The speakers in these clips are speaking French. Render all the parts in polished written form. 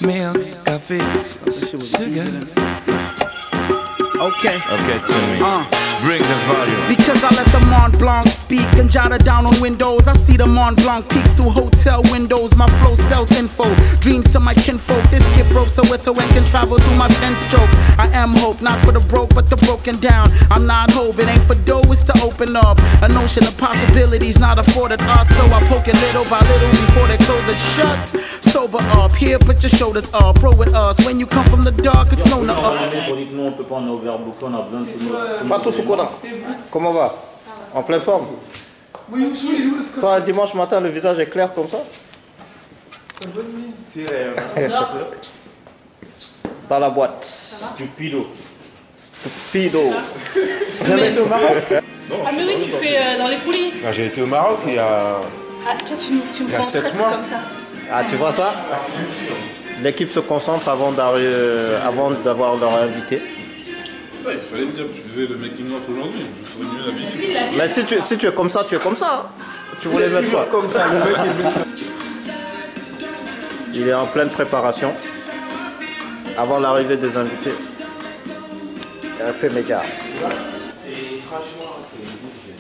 milk, café, sugar. Okay. Okay, Timmy. Bring the volume. Because I let the Mont Blanc speak and jot it down on windows. I see the Mont Blanc peaks through hotel windows. My flow sells info, dreams to my kinfolk. This gift rope so it can travel through my pen stroke. I am hope, not for the broke but the broken down. I'm not Hove, it ain't for dough, it's to open up a notion of possibilities not afforded us. So I poke it little by little before they close it shut. Sober up, here put your shoulders up, roll with us. When you come from the dark, it's known to up. Fatou Soukouna, comment va? En pleine forme? Oui, Toi, dimanche matin, le visage est clair comme ça? Dans la boîte. Stupido. Stupido. Jamais été au Maroc? Ah mais oui, tu fais dans les coulisses. J'ai été au Maroc il y a... Ah, tu me prends 7 mois. comme ça. Ah, tu vois ça? L'équipe se concentre avant d'avoir leur invité. Ouais, il fallait me dire que je faisais le making of aujourd'hui, je serais mieux habillé. Mais si tu es comme ça, tu es comme ça. Tu voulais mettre quoi? Comme ça, le mec il est en pleine préparation. Avant l'arrivée des invités. Un peu méga. Et franchement, c'est difficile.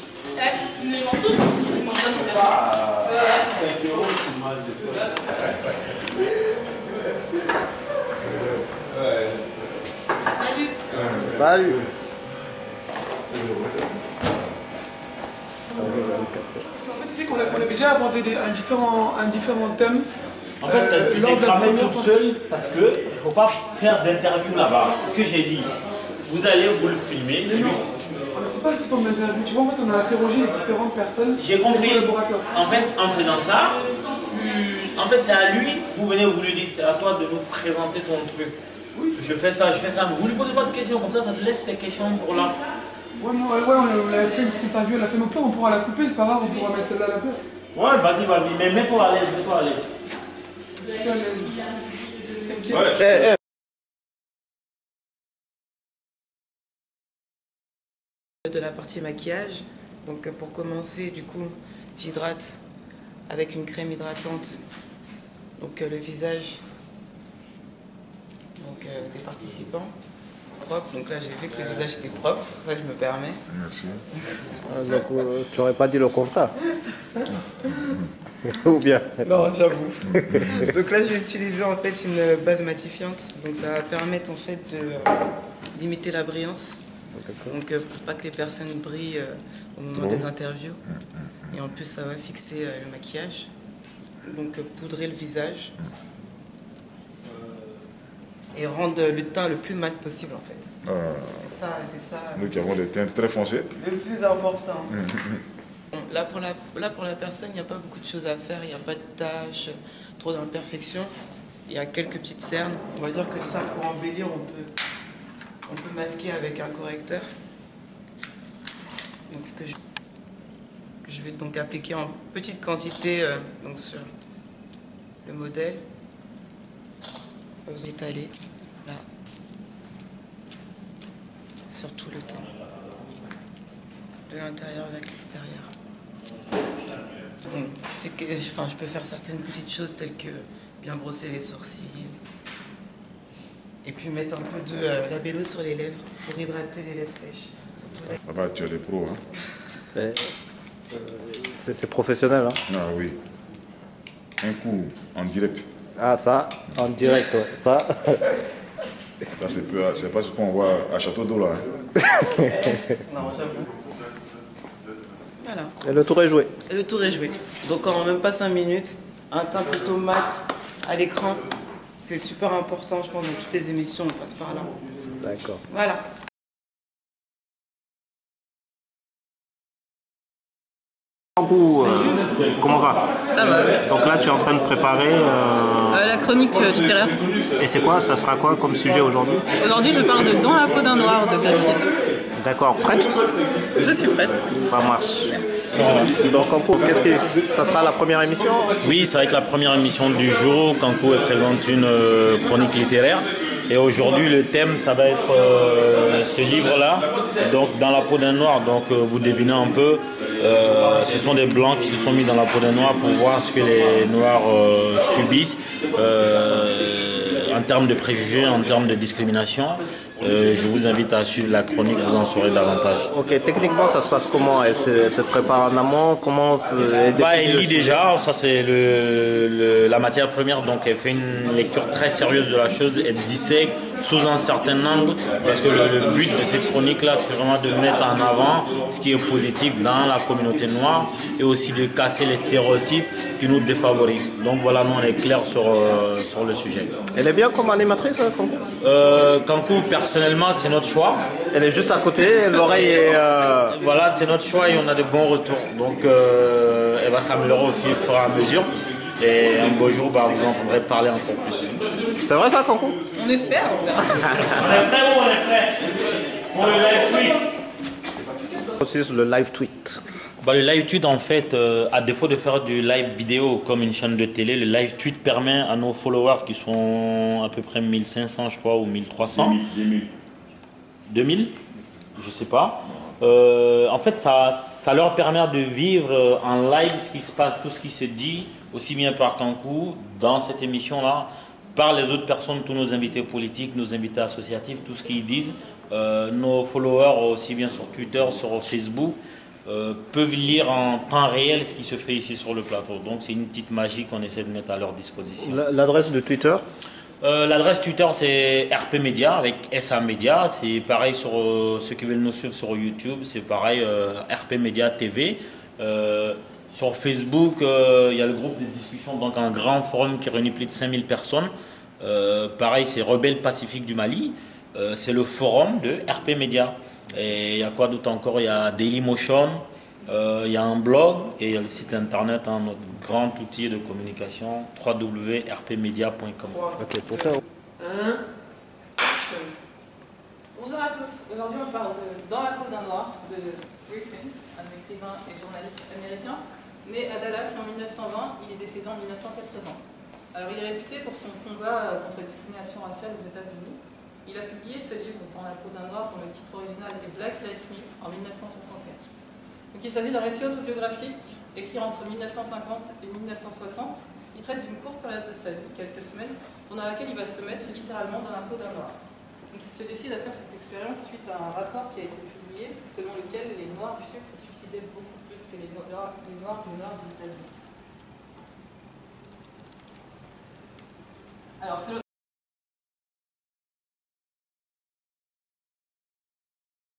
Tu me les vends tous, tu m'en donnes 5 euros, c'est mal de faire. Salut. Salut. Parce qu'en fait, tu sais qu'on avait déjà abordé un différent thème. En fait, tu t'es cramé toute seule parce qu'il ne faut pas faire d'interview là-bas. C'est ce que j'ai dit. Vous allez vous le filmer. C'est pas le type d'interview. Tu vois, en fait, on a interrogé les différentes personnes. J'ai compris. Les collaborateurs. En fait, en faisant ça, en fait, c'est à lui. Vous venez, vous lui dites, c'est à toi de nous présenter ton truc. Oui. Je fais ça. Vous lui posez pas de questions, comme ça te laisse tes questions pour là. Ouais, on l'a fait une petite interview, elle a fait nos plans, on pourra la couper, c'est pas grave, on pourra mettre celle-là à la place. Ouais, vas-y, mais mets-toi à l'aise, Je suis à l'aise. T'inquiète. De la partie maquillage, donc pour commencer, du coup, j'hydrate avec une crème hydratante, donc le visage des participants propre. Donc là, j'ai vu que le visage était propre, c'est pour ça que je me permets. Merci. Donc, tu n'aurais pas dit le contraire. Ou bien? Non, j'avoue. Donc là, je vais utiliser en fait une base matifiante. Donc ça va permettre en fait de limiter la brillance. Donc pour pas que les personnes brillent au moment des interviews. Et en plus, ça va fixer le maquillage. Donc poudrer le visage. Et rendre le teint le plus mat possible en fait. C'est ça. Nous qui avons des teintes très foncées. Le plus important. Là pour la personne, il n'y a pas beaucoup de choses à faire, il n'y a pas de taches, trop d'imperfections. Il y a quelques petites cernes. On va dire que ça, pour embellir, on peut masquer avec un correcteur. Donc ce que je vais donc appliquer en petite quantité donc sur le modèle. Vous étalez là sur tout le teint, de l'intérieur vers l'extérieur. Je peux faire certaines petites choses telles que bien brosser les sourcils et puis mettre un peu de labello sur les lèvres pour hydrater les lèvres sèches. Ah bah, tu as des pros, hein. C'est professionnel, hein? Ah oui. Un coup en direct. Ah ça, en direct, ouais. Ça. Ça c'est pas ce qu'on voit à Château d'eau là. Hein. Non, j'avoue. Voilà. Et le tour est joué. Et le tour est joué. Donc en même pas 5 minutes, un teint plutôt mat à l'écran. C'est super important, je pense, dans toutes les émissions, on passe par là. D'accord. Voilà. Comment va? Ça va. Donc là, tu es en train de préparer... La chronique littéraire. Et c'est quoi? Ça sera quoi comme sujet aujourd'hui? Aujourd'hui, je parle de Dans la peau d'un noir de Gaffine. D'accord. Prête? Je suis prête. Ça marche. Donc Kankou, ça sera la première émission? Oui, c'est vrai que la première émission du jour, Kankou présente une chronique littéraire. Et aujourd'hui, le thème, ça va être ce livre-là, donc Dans la peau d'un noir. Donc vous devinez un peu, ce sont des blancs qui se sont mis dans la peau d'un noir pour voir ce que les noirs subissent. en termes de préjugés, en termes de discrimination. Je vous invite à suivre la chronique, vous en saurez davantage. Ok, techniquement ça se passe comment? Elle se prépare en amont? Comment elle lit déjà, ça c'est la matière première, donc elle fait une lecture très sérieuse de la chose, elle dissèque sous un certain angle, parce que le but de cette chronique-là, c'est vraiment de mettre en avant ce qui est positif dans la communauté noire et aussi de casser les stéréotypes qui nous défavorisent. Donc voilà, nous on est clair sur le sujet. Elle est bien comme animatrice, Kankou? Kankou, personnellement, c'est notre choix. Elle est juste à côté, l'oreille est... Voilà, c'est notre choix et on a de bons retours. Donc elle va s'améliorer au fur et à mesure. Et un beau jour, vous entendrez parler encore plus. C'est vrai ça, Kankou? On espère. On est prêt ou on est prêt pour le live tweet? Aussi le live tweet. Le live tweet, en fait, à défaut de faire du live vidéo comme une chaîne de télé, le live tweet permet à nos followers qui sont à peu près 1500, je crois, ou 1300. 2000 je sais pas. En fait, ça leur permet de vivre en live ce qui se passe, tout ce qui se dit, aussi bien par Kankou, dans cette émission-là, par les autres personnes, tous nos invités politiques, nos invités associatifs, tout ce qu'ils disent. Nos followers, aussi bien sur Twitter, sur Facebook, peuvent lire en temps réel ce qui se fait ici sur le plateau. Donc c'est une petite magie qu'on essaie de mettre à leur disposition. L'adresse de Twitter? L'adresse Twitter c'est RP Media avec SA Media. C'est pareil sur ceux qui veulent nous suivre sur YouTube, c'est pareil RP Media TV. Sur Facebook, il y a le groupe de discussion, donc un grand forum qui réunit plus de 5000 personnes. Pareil, c'est Rebelle Pacifique du Mali. C'est le forum de RP Media. Et il y a quoi d'autre encore? Il y a Dailymotion, il y a un blog et il y a le site internet, notre grand outil de communication, www.rpmedia.com. Ok, pour faire. Bonjour à tous. Aujourd'hui, on parle de Dans la peau d'un noir de Griffin, un écrivain et journaliste américain. Né à Dallas en 1920, il est décédé en 1980. Alors, il est réputé pour son combat contre la discrimination raciale aux États-Unis. Il a publié ce livre, Dans la peau d'un noir, dont le titre original est Black Like Me, en 1961. Donc, il s'agit d'un récit autobiographique écrit entre 1950 et 1960. Il traite d'une courte période de sa vie, quelques semaines, pendant laquelle il va se mettre littéralement dans la peau d'un noir. Donc, il se décide à faire cette expérience suite à un rapport qui a été publié, selon lequel les Noirs du Sud se suicidaient beaucoup plus que les Noirs du Nord des États-Unis. Alors, c'est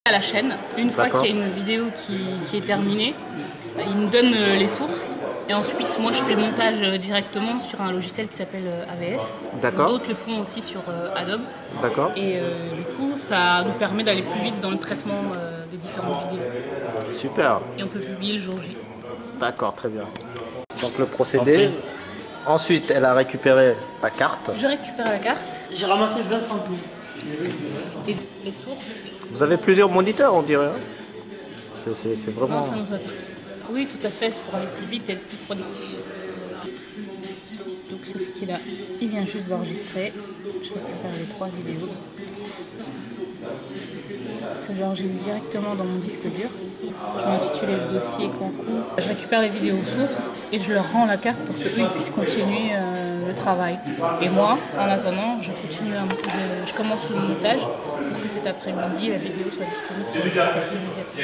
à la chaîne. Une fois qu'il y a une vidéo qui est terminée, il me donne les sources et ensuite moi je fais le montage directement sur un logiciel qui s'appelle AVS. D'autres le font aussi sur Adobe. Et du coup ça nous permet d'aller plus vite dans le traitement des différentes vidéos. Super. Et on peut publier le jour J. D'accord, très bien. Donc le procédé. Ensuite, elle a récupéré la carte. Je récupère la carte. J'ai ramassé 20 samples. Et les sources. Vous avez plusieurs moniteurs, on dirait. C'est vraiment... Non, ça nous a... Oui, tout à fait, c'est pour aller plus vite et être plus productif. Donc c'est ce qu'il a. Il vient juste d'enregistrer. Je récupère les 3 vidéos. Que j'enregistre directement dans mon disque dur. Je vais intituler le dossier Kankou. Je récupère les vidéos sources et je leur rends la carte pour qu'eux puissent continuer le travail. Et moi, en attendant, je commence le montage pour que cet après-midi, la vidéo soit disponible sur le site immédiatement.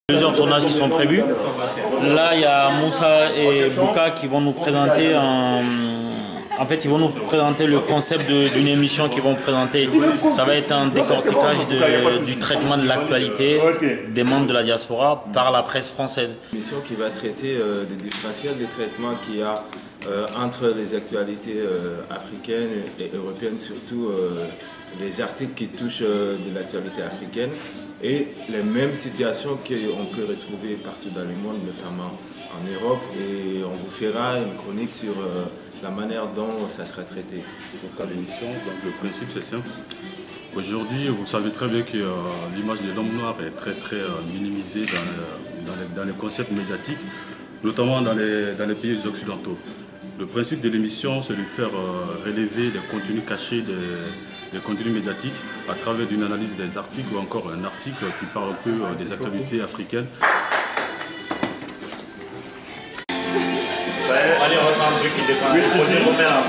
Plusieurs tournages qui sont prévus. Là, il y a Moussa et Bouka qui vont nous présenter En fait, ils vont nous présenter le concept d'une émission qu'ils vont présenter. Ça va être un décortiquage du traitement de l'actualité des membres de la diaspora par la presse française. Une émission qui va traiter des différentiels des traitements qu'il y a entre les actualités africaines et européennes, surtout les articles qui touchent de l'actualité africaine et les mêmes situations qu'on peut retrouver partout dans le monde, notamment en Europe. Et on vous fera une chronique sur la manière dont ça sera traité. Donc à l'émission, le principe c'est simple. Aujourd'hui, vous savez très bien que l'image de l'homme noir est très minimisée dans les concepts médiatiques, notamment dans les pays occidentaux. Le principe de l'émission, c'est de faire relever des contenus cachés des contenus médiatiques à travers une analyse des articles ou encore un article qui parle un peu des actualités africaines. Allez, on va faire un truc qui dépend. Posez vos mains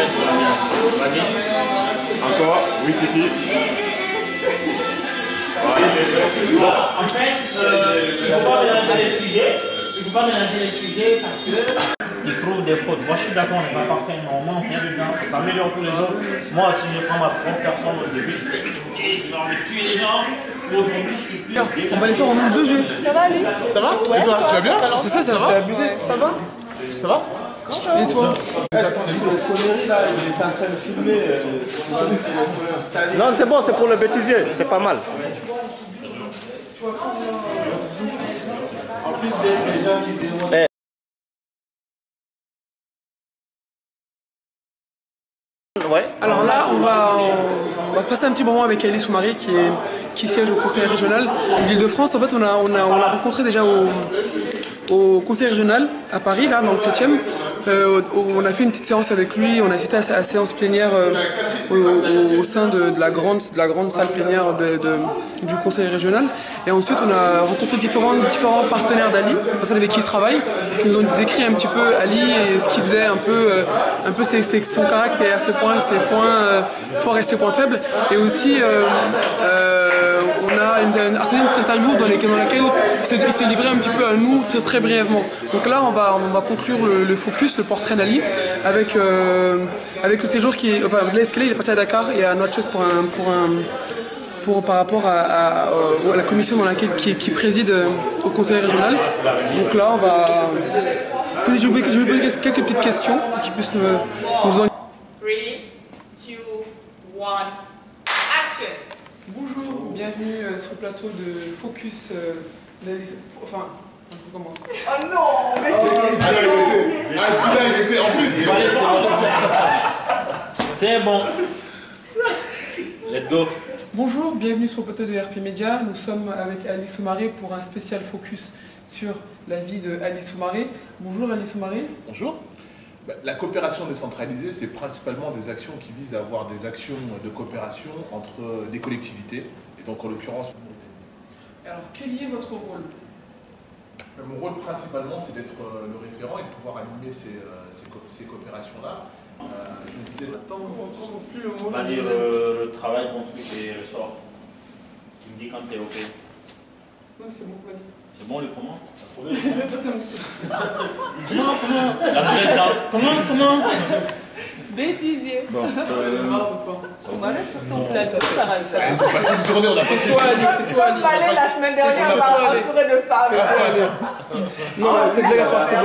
sur la mienne. Vas-y. Encore, oui, Titi. En fait, il ne faut pas mélanger les sujets. Il ne faut pas mélanger les sujets parce qu'ils trouvent des fautes. Moi, je suis d'accord, on n'est pas parfait, mais au moins, on vient dedans. Ça s'améliore tous les jours. Moi, si je prends ma propre personne au début, j'étais excité, j'ai envie de tuer les gens. Aujourd'hui, je suis plus. On va les faire en nombre de jeux. Ça va, Ali? Ça va? Et toi, tu vas bien? C'est ça, ça va abusé. Ça va? Ça va? Et toi? Non, c'est bon, c'est pour le bêtisier, c'est pas mal. En plus, des gens qui démontrent. Ouais. Alors là, on va passer un petit moment avec Ali Soumaré qui siège au conseil régional d'Île-de-France. En fait, on l'a rencontré déjà au conseil régional à Paris, là, dans le 7e. On a fait une petite séance avec lui, on a assisté à la séance plénière au sein de la grande salle plénière du conseil régional. Et ensuite, on a rencontré différents partenaires d'Ali, personnes avec qui il travaille, qui nous ont décrit un petit peu Ali et ce qu'il faisait, un peu son caractère, ses points forts et ses points faibles. Et aussi, on a une interview dans laquelle il s'est livré un petit peu à nous très brièvement. Donc là, on va conclure le focus, le portrait d'Ali, avec le séjour l'escalade, il est parti à Dakar et à Nouakchott par rapport à la commission qui préside au conseil régional. Donc là, je vais poser quelques petites questions pour qu'ils puissent nous en... 3, 2, 1, action! Bonjour, bienvenue sur le plateau de Focus enfin, on commence. Oh non, mais celui-là, il était... En plus, c'est bon. Let's go. Bonjour, bienvenue sur le plateau de RP Media. Nous sommes avec Ali Soumaré pour un spécial focus sur la vie de Ali Soumaré. Bonjour Ali Soumaré. Bonjour. La coopération décentralisée, c'est principalement des actions qui visent à avoir des actions de coopération entre les collectivités. Et donc, en l'occurrence... Alors, quel est votre rôle? Mon rôle, principalement, c'est d'être le référent et de pouvoir animer ces coopérations-là. Je me disais... Attends, on ne trouve plus le mot. Vas-y, le travail, ton truc et le sort. Tu me dis quand t'es OK. Non, c'est bon, vas-y. C'est bon, le comment? Comment? Bêtisier. Bon, On va aller sur ton plateau, par exemple. C'est passé une journée, on a passé... C'est toi, Ali, c'est toi, Ali. On va aller la semaine dernière, on va entourer de femmes. Non, c'est blague à part, c'est bon.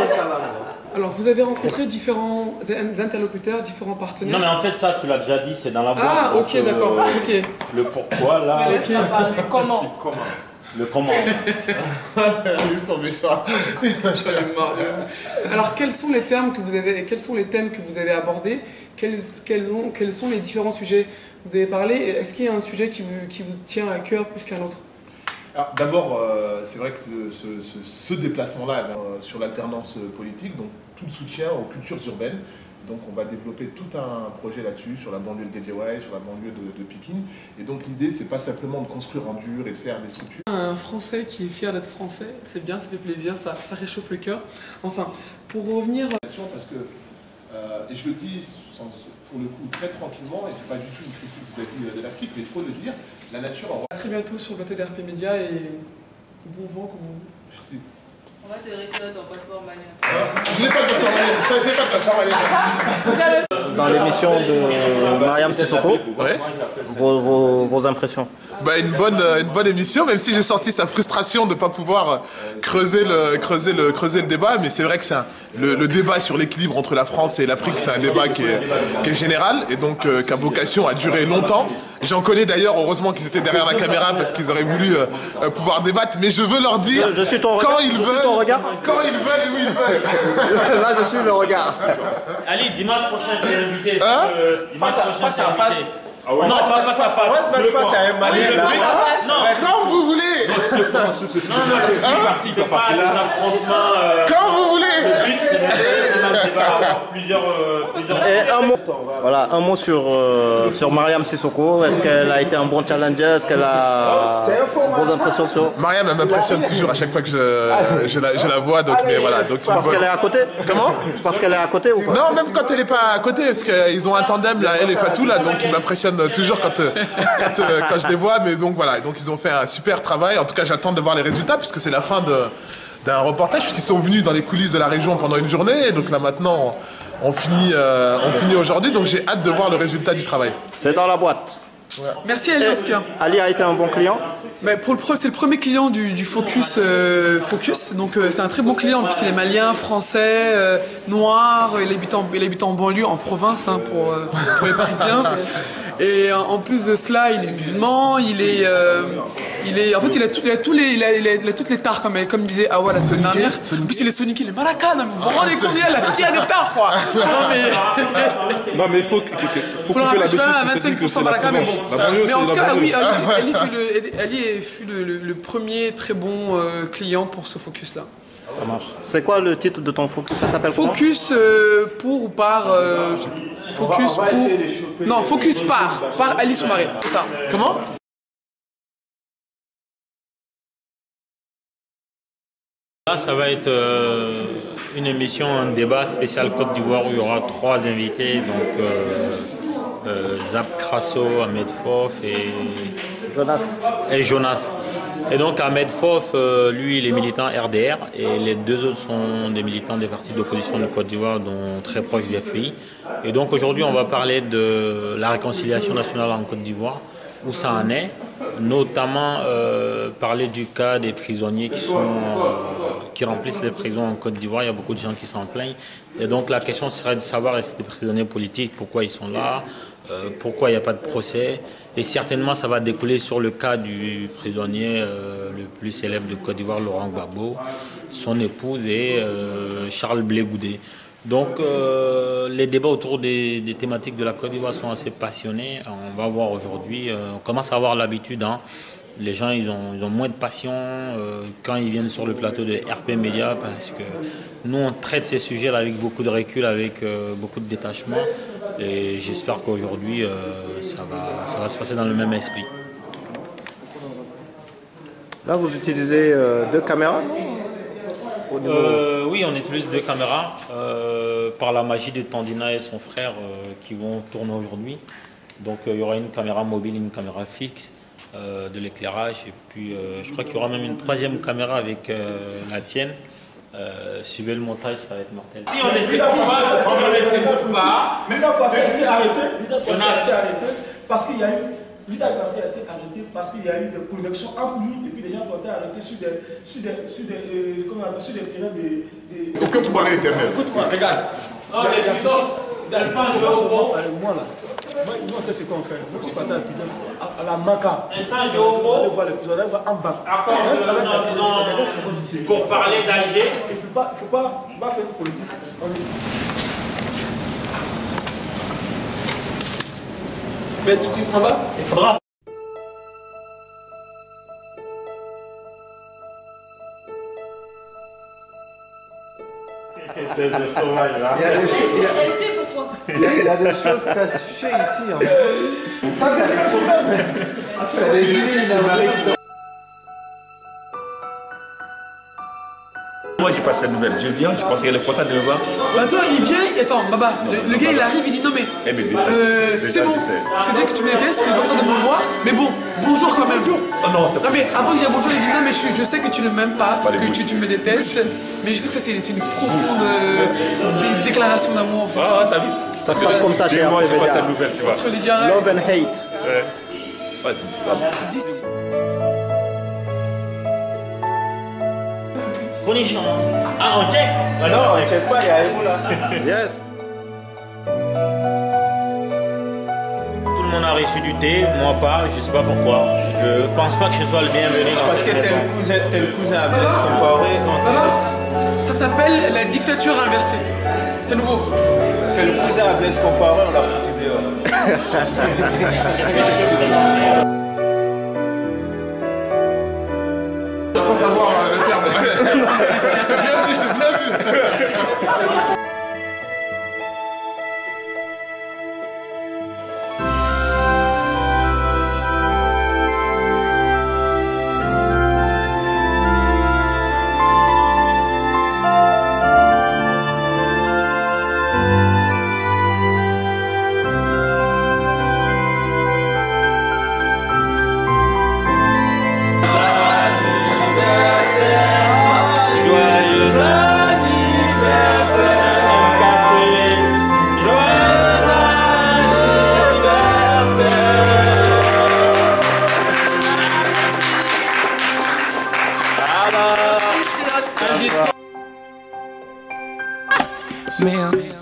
Alors, vous avez rencontré différents interlocuteurs, différents partenaires. Non, mais en fait, ça, tu l'as déjà dit, c'est dans la boîte. Ah, ok, d'accord. Ok. Le pourquoi, là. Le comment. Le comment. Ils sont méchants. Alors, quels sont les thèmes que vous avez abordés? Quels sont les différents sujets que vous avez parlé? Est-ce qu'il y a un sujet qui vous tient à cœur plus qu'un autre? D'abord, c'est vrai que ce déplacement-là sur l'alternance politique, donc tout le soutien aux cultures urbaines. Donc on va développer tout un projet là-dessus, sur la banlieue de Guédiawaye, sur la banlieue de Pikine. Et donc l'idée, c'est pas simplement de construire en dur et de faire des structures. Un Français qui est fier d'être Français, c'est bien, ça fait plaisir, ça réchauffe le cœur. Enfin, pour revenir... Parce que, et je le dis pour le coup très tranquillement, et c'est pas du tout une critique vis-à-vis de l'Afrique, mais il faut le dire, la nature... À très bientôt sur le plateau d'RP Media et bon vent comme on dit. Merci. On va te retirer ton passeport malien. Je n'ai pas de passeport malien. Dans l'émission de Mariam Sissoko, ouais. vos impressions? Une bonne émission, même si j'ai senti sa frustration de ne pas pouvoir creuser le débat, mais c'est vrai que c'est le débat sur l'équilibre entre la France et l'Afrique, c'est un débat qui est général et donc qui a vocation à durer longtemps. J'en connais d'ailleurs, heureusement qu'ils étaient derrière la caméra parce qu'ils auraient voulu pouvoir débattre, mais je veux leur dire quand ils veulent et où ils veulent. Là, je suis le regard. Ali, dimanche prochain, je vais inviter. Face à face. Ah ouais. Non, pas face à face. Face à un Malien. Quand vous voulez. Non, le but, c'est pas les affrontements. Quand vous voulez. Le but, c'est de Et un mot sur Mariam Sissoko. Est-ce qu'elle a été un bon challenger? Est-ce qu'elle a bonnes impressions sur... Mariam, elle m'impressionne toujours à chaque fois que je la vois. Donc, mais voilà, donc c'est parce qu'elle est à côté? Comment? C'est parce qu'elle est à côté ou pas? Non, même quand elle n'est pas à côté, parce qu'ils ont un tandem, là, elle et Fatou, là, donc ils m'impressionnent toujours quand je les vois. Mais donc voilà, donc ils ont fait un super travail. En tout cas, j'attends de voir les résultats, puisque c'est la fin d'un reportage, puisqu'ils sont venus dans les coulisses de la région pendant une journée. Et donc là maintenant, on finit aujourd'hui, donc j'ai hâte de voir le résultat du travail. C'est dans la boîte. Ouais. Merci Ali en tout cas. Ali a été un bon client. C'est le premier client du Focus. Donc c'est un très bon client. En plus il est malien, français, noir. Il habite en banlieue, en province pour les Parisiens. Et en plus de cela, il est musulman. En fait, il a toutes les tares comme disait Awa la semaine dernière. En plus il est sonique, il est maraca. Vous vous rendez compte, il a des tares quoi. Non mais il faut le rappeler quand même à 25% maraca, mais bon. Mais en tout cas, oui, Ali fut le premier très bon client pour ce focus-là. Ça marche. C'est quoi le titre de ton focus? Ça s'appelle Focus pour ou par... Focus pour... Non, Focus par Ali Soumaré, c'est ça. Comment? Là, ça va être une émission, un débat spécial Côte d'Ivoire où il y aura 3 invités. Donc, Zap Crasso, Ahmed Fof et Jonas. Et donc Ahmed Fof, lui, il est militant RDR et les 2 autres sont des militants des partis d'opposition de Côte d'Ivoire, dont très proche du FPI. Et donc aujourd'hui, on va parler de la réconciliation nationale en Côte d'Ivoire, où ça en est, notamment parler du cas des prisonniers qui remplissent les prisons en Côte d'Ivoire. Il y a beaucoup de gens qui s'en plaignent. Et donc la question serait de savoir est-ce que c'est des prisonniers politiques, pourquoi ils sont là, pourquoi il n'y a pas de procès. Et certainement, ça va découler sur le cas du prisonnier le plus célèbre de Côte d'Ivoire, Laurent Gbagbo, son épouse et Charles Blé Goudé. Donc, les débats autour des thématiques de la Côte d'Ivoire sont assez passionnés. On va voir aujourd'hui, on commence à avoir l'habitude. Les gens, ils ont moins de passion quand ils viennent sur le plateau de RP Média, parce que nous, on traite ces sujets-là avec beaucoup de recul, avec beaucoup de détachement. Et j'espère qu'aujourd'hui, ça va se passer dans le même esprit. Là, vous utilisez 2 caméras? Oui, on utilise 2 caméras par la magie de Tandina et son frère qui vont tourner aujourd'hui. Donc, il y aura une caméra mobile, une caméra fixe. De l'éclairage et puis je crois qu'il y aura même une 3e caméra avec la tienne. Suivez le montage, ça va être mortel. Si on ne s'écoute pas, maintenant parce qu'il a arrêté parce qu'il y a eu Lida Garcia a été arrêté parce qu'il y a eu des connexions entre lui et puis les gens ont été arrêtés sur des terrains de... Écoute-moi l'internet. Écoute-moi, regarde. Non mais Moi, c'est ce qu'on fait. Nous, c'est pas à la Maca. Instant Géopo. On va voir en bas. Pour parler d'Alger. Il ne faut pas faire une politique. Mais tu prends pas? Il faudra. C'est le sauvage là. Il y a des choses cachées ici. Moi j'ai pas cette nouvelle, je viens, je pense qu'il est content de me voir. Attends, il vient, attends, Baba, le gars il arrive, il dit non mais c'est bon, c'est déjà que tu me détestes, tu es content de me voir, mais bon, bonjour quand même. Oh non, c'est pas. Non mais avant de dire bonjour, il dit non mais je sais que tu ne m'aimes pas, que tu me détestes, mais je sais que ça c'est une profonde déclaration d'amour. Ah, t'as vu? Ça se passe comme ça, chez moi j'ai pas cette nouvelle, tu vois. Love and hate. Ouais. Connexion. Ah, on check? Ah non, on check pas, il y a Ebola. Yes. Tout le monde a reçu du thé, moi pas, je sais pas pourquoi. Je pense pas que je sois le bienvenu dans parce cette maison. Parce que t'es le cousin à Blaise comparé en Ça s'appelle la dictature inversée. C'est nouveau. C'est le cousin à Blaise comparé, on l'a foutu dehors. Sans savoir le terme. Je t'ai bien vu.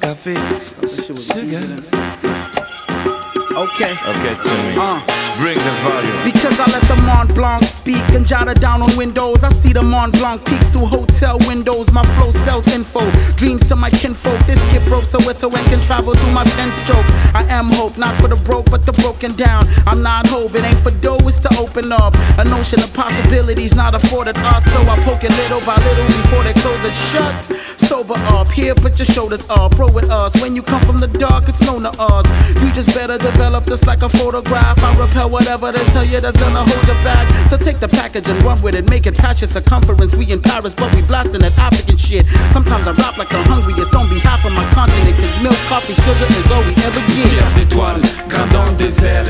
café, sugar. Okay. Okay, Timmy. Bring the volume. Because I let the Mont Blanc speak and jot it down on windows. I see the Mont Blanc peaks through hotel windows. My flow sells info, dreams to my kinfolk. This skip rope so it and can travel through my pen stroke. I am hope, not for the broke but the broken down. I'm not Hove, it ain't for dough, it's to open up a notion of possibilities not afforded us. So I poke it little by little before they close it shut. Sober up, here put your shoulders up, roll with us. When you come from the dark, it's known to us. You just better develop this like a photograph. I repel whatever they tell you that's gonna hold you back. So take the package and run with it, make it past your circumference. We in Paris, but we blasting that African shit. Sometimes I rap like the hungriest on behalf of my continent. Cause milk, coffee, sugar is all we ever get. Fier d'étoiles, grain dans le désert.